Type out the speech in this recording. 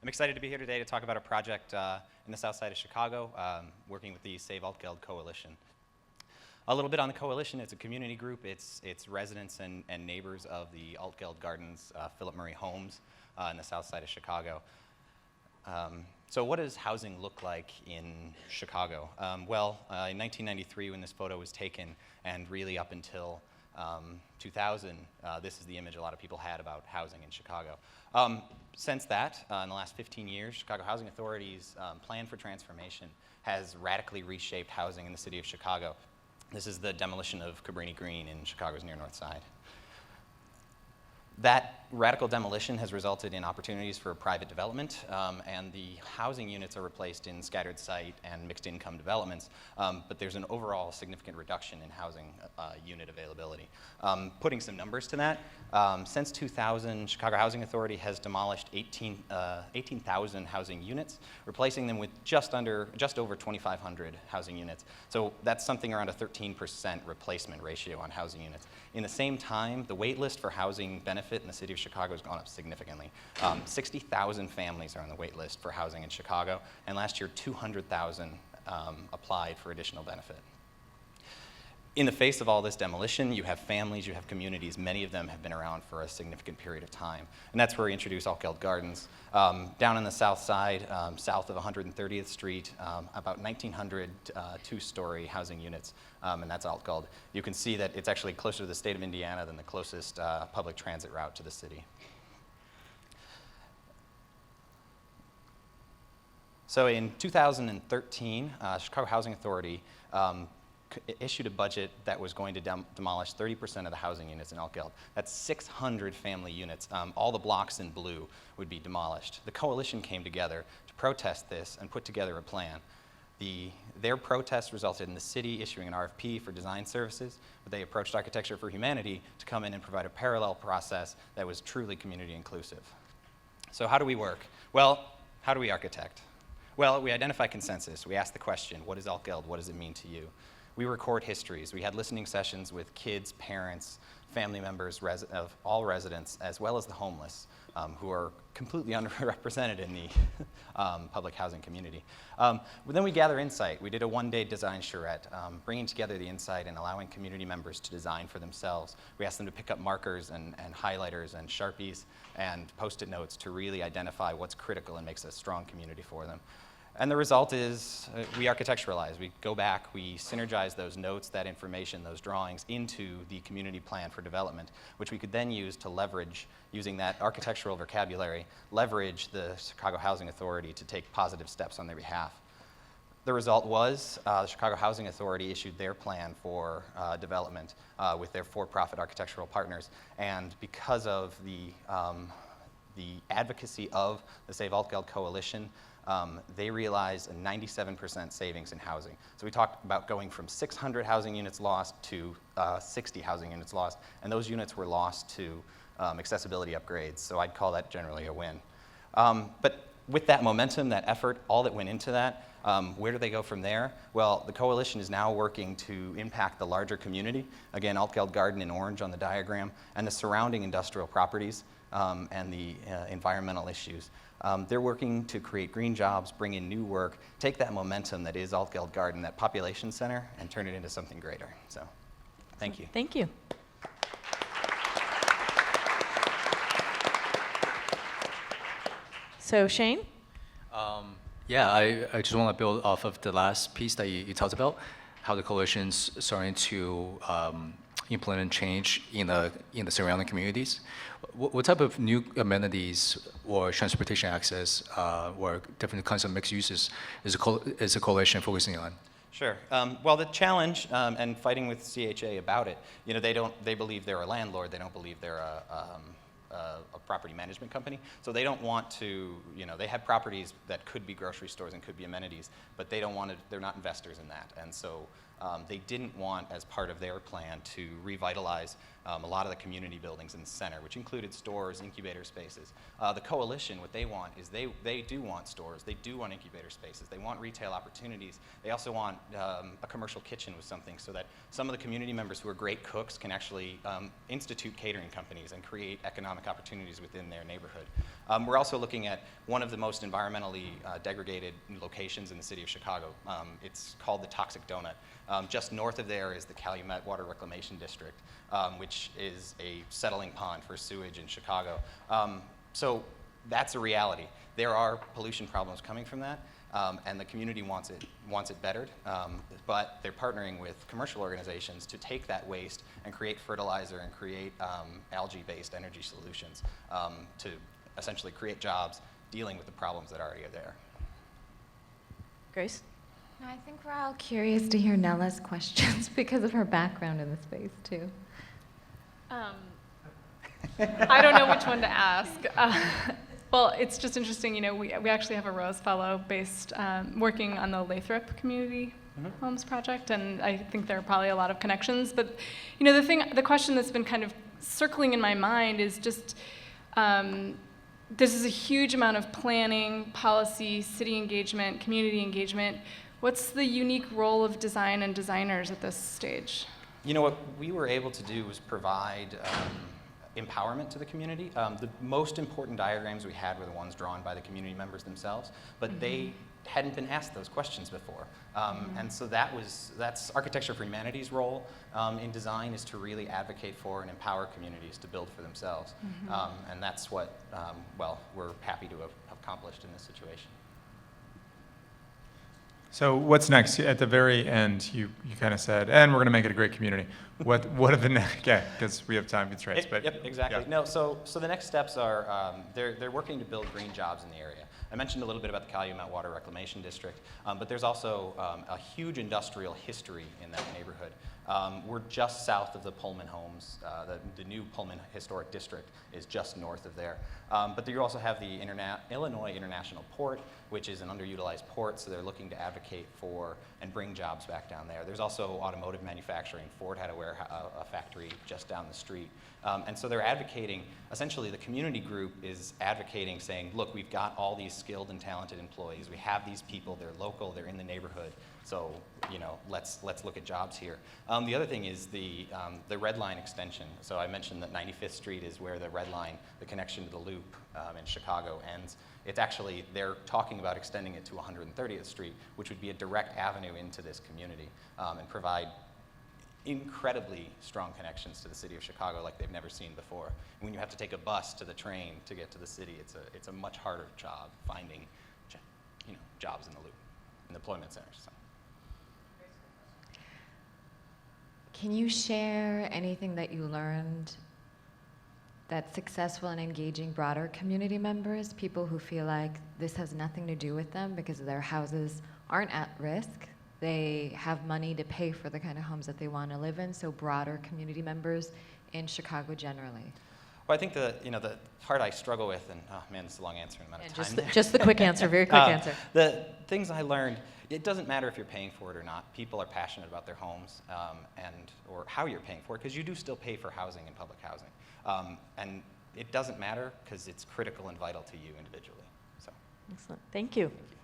I'm excited to be here today to talk about a project in the south side of Chicago, working with the Save Altgeld Coalition. A little bit on the coalition. It's a community group. It's residents and neighbors of the Altgeld Gardens, Philip Murray homes in the south side of Chicago. So what does housing look like in Chicago? In 1993 when this photo was taken, and really up until 2000, this is the image a lot of people had about housing in Chicago. Since that, in the last 15 years, Chicago Housing Authority's plan for transformation has radically reshaped housing in the city of Chicago. This is the demolition of Cabrini Green in Chicago's near north side. That radical demolition has resulted in opportunities for private development, and the housing units are replaced in scattered site and mixed income developments, but there's an overall significant reduction in housing unit availability. Putting some numbers to that, since 2000, Chicago Housing Authority has demolished 18,000 housing units, replacing them with just over 2,500 housing units. So that's something around a 13% replacement ratio on housing units. In the same time, the wait list for housing benefit in the city of Chicago has gone up significantly. 60,000 families are on the wait list for housing in Chicago, and last year 200,000 applied for additional benefit. In the face of all this demolition, you have families, you have communities. Many of them have been around for a significant period of time. And that's where we introduce Altgeld Gardens. Down on the south side, south of 130th Street, about 1,900 two-story housing units, and that's Altgeld. You can see that it's actually closer to the state of Indiana than the closest public transit route to the city. So in 2013, Chicago Housing Authority issued a budget that was going to demolish 30% of the housing units in Altgeld. That's 600 family units. All the blocks in blue would be demolished. The coalition came together to protest this and put together a plan. Their protest resulted in the city issuing an RFP for design services, but they approached Architecture for Humanity to come in and provide a parallel process that was truly community inclusive. So how do we work? Well, how do we architect? Well, we identify consensus. We ask the question, what is Altgeld? What does it mean to you? We record histories. We had listening sessions with kids, parents, family members of all residents, as well as the homeless, who are completely underrepresented in the public housing community. Then we gather insight. We did a one-day design charrette, bringing together the insight and allowing community members to design for themselves. We asked them to pick up markers and highlighters and Sharpies and Post-it notes to really identify what's critical and makes a strong community for them. And the result is we architecturalize. We go back, we synergize those notes, that information, those drawings into the community plan for development, which we could then use to leverage, using that architectural vocabulary, leverage the Chicago Housing Authority to take positive steps on their behalf. The result was the Chicago Housing Authority issued their plan for development with their for-profit architectural partners. And because of the advocacy of the Save Altgeld Coalition, they realized a 97% savings in housing. So we talked about going from 600 housing units lost to 60 housing units lost, and those units were lost to accessibility upgrades, so I'd call that generally a win. But with that momentum, that effort, all that went into that, where do they go from there? Well, the coalition is now working to impact the larger community. Again, Altgeld Garden in orange on the diagram, and the surrounding industrial properties and the environmental issues. They're working to create green jobs, bring in new work, take that momentum that is Altgeld Garden, that population center, and turn it into something greater. So, thank you. Thank you. So, Shane? Yeah, I just want to build off of the last piece that you talked about, how the coalition's starting to implement change in the surrounding communities. What type of new amenities or transportation access or different kinds of mixed uses is the coalition focusing on? Sure. Well, the challenge and fighting with CHA about it, they believe they're a landlord. They don't believe they're a property management company. So they don't want to, they have properties that could be grocery stores and could be amenities, but they don't want to, they're not investors in that. And so They didn't want, as part of their plan, to revitalize a lot of the community buildings in the center, which included stores, incubator spaces. The coalition, what they want is they do want stores, they do want incubator spaces, they want retail opportunities. They also want a commercial kitchen with something so that some of the community members who are great cooks can actually institute catering companies and create economic opportunities within their neighborhood. We're also looking at one of the most environmentally degraded locations in the city of Chicago. It's called the Toxic Donut. Just north of there is the Calumet Water Reclamation District, which is a settling pond for sewage in Chicago. So that's a reality. There are pollution problems coming from that, and the community wants it bettered, but they're partnering with commercial organizations to take that waste and create fertilizer and create algae-based energy solutions to essentially create jobs dealing with the problems that already are there. Grace? No, I think we're all curious to hear Nella's questions because of her background in the space, too. I don't know which one to ask. Well, it's just interesting, you know, we actually have a Rose Fellow based, working on the Lathrop Community Homes project, and I think there are probably a lot of connections. But, you know, the question that's been kind of circling in my mind is just, this is a huge amount of planning, policy, city engagement, community engagement. What's the unique role of design and designers at this stage? You know, what we were able to do was provide empowerment to the community. The most important diagrams we had were the ones drawn by the community members themselves, but they hadn't been asked those questions before. And so that's Architecture for Humanity's role in design, is to really advocate for and empower communities to build for themselves. And that's what, well, we're happy to have accomplished in this situation. So what's next? At the very end, you kind of said, and we're going to make it a great community. What are the next? Yeah, because we have time constraints. But yep, exactly. Yeah. No, so the next steps are they're working to build green jobs in the area. I mentioned a little bit about the Calumet Water Reclamation District, but there's also a huge industrial history in that neighborhood. We're just south of the Pullman homes. The new Pullman Historic District is just north of there. But you also have the Illinois International Port, which is an underutilized port, so they're looking to advocate for and bring jobs back down there. There's also automotive manufacturing. Ford had a factory just down the street. And so they're advocating, essentially the community group is advocating, saying, look, we've got all these skilled and talented employees. We have these people, they're local, they're in the neighborhood. So, you know, let's look at jobs here. The other thing is the Red Line extension. So I mentioned that 95th Street is where the Red Line, the connection to the Loop in Chicago, ends. It's actually, they're talking about extending it to 130th Street, which would be a direct avenue into this community and provide incredibly strong connections to the city of Chicago like they've never seen before. And when you have to take a bus to the train to get to the city, it's a much harder job finding, you know, jobs in the Loop, in employment centers. So. Can you share anything that you learned that's successful in engaging broader community members, people who feel like this has nothing to do with them because their houses aren't at risk? They have money to pay for the kind of homes that they want to live in, so broader community members in Chicago generally. Well, I think the part I struggle with, and oh man, this is a long answer in a amount of time. Just the quick answer, very quick answer. The things I learned, it doesn't matter if you're paying for it or not. People are passionate about their homes or how you're paying for it, because you do still pay for housing and public housing. And it doesn't matter because it's critical and vital to you individually. So. Excellent. Thank you. Thank you.